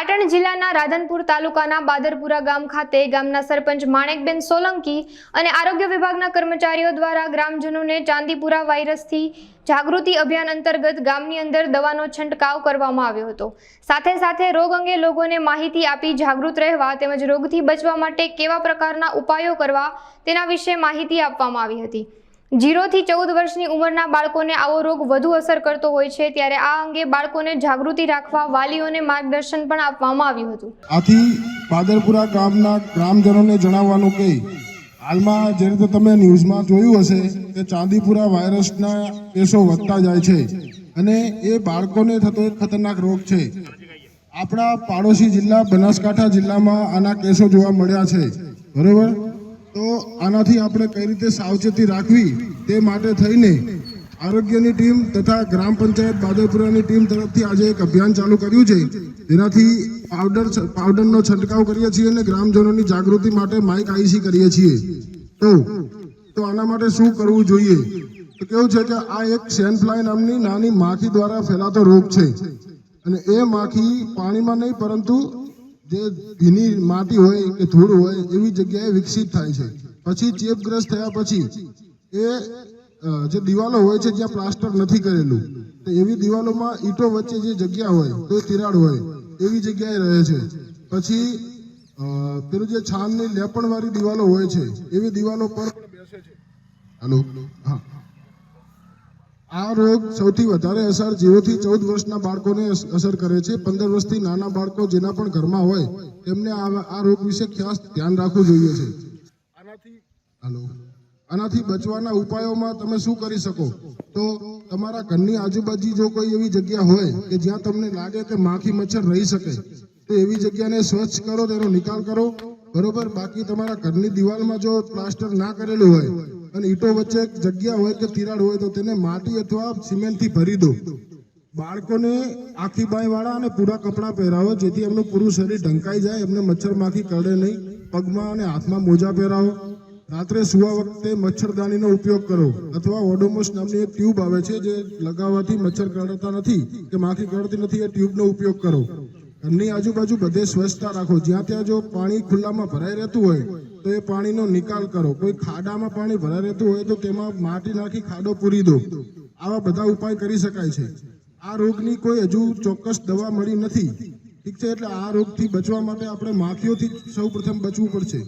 પાટણ જિલ્લાના રાધનપુર તાલુકાના બાદરપુરા ગામ ખાતે ગામના સરપંચ માણેકબેન સોલંકી અને આરોગ્ય વિભાગના કર્મચારીઓ દ્વારા ગ્રામજનોને ચાંદીપુરા વાયરસથી જાગૃતિ અભિયાન અંતર્ગત ગામની અંદર દવાનો છંટકાવ કરવામાં આવ્યો હતો। સાથે સાથે રોગ અંગે લોકોને માહિતી આપી જાગૃત રહેવા તેમજ રોગથી બચવા માટે કેવા પ્રકારના ઉપાયો કરવા તેના વિશે માહિતી આપવામાં આવી હતી। 0 થી 14 વર્ષની ઉંમરના બાળકોને આવો રોગ વધુ અસર કરતો હોય છે, ત્યારે આ અંગે બાળકોને જાગૃતિ રાખવા વાલીઓને માર્ગદર્શન પણ આપવામાં આવ્યું હતું। આથી બાદરપુરા ગામના ગ્રામજનોને જણાવવાનું કે હાલમાં જે રીતે તમે ન્યૂઝમાં જોયું હશે કે ચાંદીપુરા વાયરસના કેસો વધતા જાય છે અને એ બાળકોને થતો એક ખતરનાક રોગ છે। આપણા પાડોશી જિલ્લા બનાસકાંઠા જિલ્લામાં આના કેસો જોવા મળ્યા છે, બરોબર। તો આનાથી આપણે કઈ રીતે સાવચેતી રાખવી તે માટે થઈને આરોગ્યની ટીમ તથા ગ્રામ પંચાયત બાદરપુરાની ટીમ તરફથી આજે એક અભિયાન ચાલુ કર્યું છે, જેનાથી પાવડરનો છંટકાવ કરીએ છીએ અને ગ્રામજનોની જાગૃતિ માટે માઇક આઈસી કરીએ છીએ। તો આના માટે શું કરવું જોઈએ? તો કેવું છે કે આ એક સેન્ડફ્લાય નામની નાની માખી દ્વારા ફેલાતો રોગ છે અને એ માખી પાણીમાં નહીં પરંતુ જે ભીની માટી હોય કે ધૂળ હોય એવી જગ્યાએ વિકસિત થાય છે। પછી ચેપગ્રસ્ત થયા પછી એ જે દિવાલો હોય છે જ્યાં પ્લાસ્ટર નથી કરેલું, તો એવી દિવાલોમાં ઈંટો વચ્ચે જે જગ્યા હોય તો તિરાડ હોય એવી જગ્યાએ રહે છે। પછી પેલું જે છાણની લેપણવાળી દિવાલો હોય છે એવી દિવાલો પર બેસે છે। હાલો, હા, આ રોગ સૌથી વધારે અસર 0 થી 14 વર્ષના બાળકોને અસર કરે છે। 15 વર્ષથી નાના બાળકો જેના પણ ઘરમાં હોય તેમને આ રોગ વિશે ખાસ ધ્યાન રાખવું જોઈએ છે। આનાથી બચવાના ઉપાયોમાં તમે શું કરી શકો? તો તમારા ઘરની આજુબાજુ જો કોઈ એવી જગ્યા હોય કે જ્યાં તમને લાગે કે માખી મચ્છર રહી શકે તો એવી જગ્યાને સ્વચ્છ કરો, તેનો નિકાલ કરો, બરોબર। બાકી તમારા ઘરની દિવાલમાં જો પ્લાસ્ટર ના કરેલું હોય અને ઈંટો વચ્ચે જગ્યા હોય કે તિરાડ હોય તો તેને માટી અથવા સિમેન્ટથી ભરી દો। બાળકોને આખી બાંયવાળા અને પૂરા કપડાં પહેરાવો જેથી એમનું પૂરું શરીર ઢંકાઈ જાય, એમને મચ્છર માખી કરડે નહીં। પગમાં અને હાથમાં મોજા પહેરાવો। રાત્રે સુવા વખતે મચ્છરદાનીનો ઉપયોગ કરો અથવા ઓડોમોસ નામની એક ટ્યુબ આવે છે જે લગાવવાથી મચ્છર કરડતા નથી કે માખી કરડતી નથી, એ ટ્યુબનો ઉપયોગ કરો। ઘરની આજુબાજુ બધે સ્વચ્છતા રાખો। જ્યાં ત્યાં જો પાણી ખુલ્લામાં ભરાઈ રહેતું હોય તો એ પાણીનો નિકાલ કરો। કોઈ ખાડામાં પાણી ભરાઈ રહેતું હોય તો તેમાં માટી નાખી ખાડો પૂરી દો। આવા બધા ઉપાય કરી શકાય છે। આ રોગની કોઈ હજુ ચોક્કસ દવા મળી નથી, ઠીક છે? એટલે આ રોગથી બચવા માટે આપણે માખીઓથી સૌ પ્રથમ બચવું પડશે।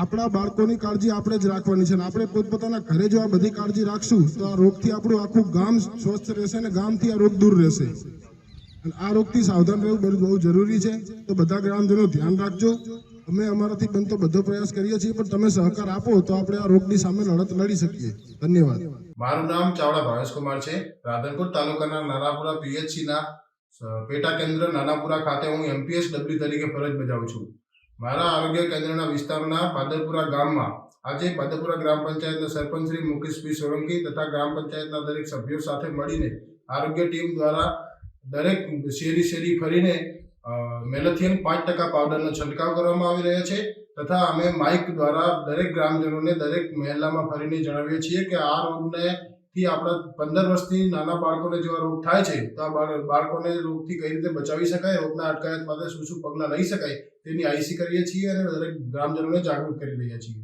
આપણા બાળકોની કાળજી આપણે જ રાખવાની છે અને આપણે પોતપોતાના ઘરે જો આ બધી કાળજી રાખશું તો આ રોગથી આપણું આખું ગામ સ્વસ્થ રહેશે અને ગામથી આ રોગ દૂર રહેશે। અને આ રોગથી સાવધાન રહેવું બહુ જરૂરી છે। તો બધા ગ્રામજનો ધ્યાન રાખજો। અમે અમારાથી બનતો બધો પ્રયાસ કરીએ છીએ, પણ તમે સહકાર આપો તો આપણે આ રોગની સામે લડત લડી શકીએ। ધન્યવાદ। મારું નામ ચાવડા ભાવેશકુમાર છે। રાધનપુર તાલુકાના નાનાપુરા પીએચસીના પેટા કેન્દ્ર નાનાપુરા ખાતે હું MPSW તરીકે ફરજ બજાવું છું। મારા આરોગ્ય કેન્દ્રના વિસ્તારના બાદરપુરા ગામમાં આજે બાદરપુરા ગ્રામ પંચાયતના સરપંચ શ્રી મુકેશભાઈ સોલંકી તથા ગ્રામ પંચાયતના દરેક સભ્યો સાથે મળીને આરોગ્ય ટીમ દ્વારા દરેક શેરી ફરીને મેલેથિયન 5% પાવડરનો છંટકાવ કરવામાં આવી રહ્યો છે તથા અમે માઇક દ્વારા દરેક ગ્રામજનોને દરેક મહેલામાં ફરીને જણાવીએ છીએ કે આ રોગને થી આપણા 15 વર્ષથી નાના બાળકોને જો રોગ થાય છે તો આ બાળકોને રોગથી કઈ રીતે બચાવી શકાય, રોગના અટકાયત માટે શું પગલાં લઈ શકાય તેની આઈસી કરીએ છીએ અને દરેક ગ્રામજનોને જાગૃત કરી રહ્યા છીએ।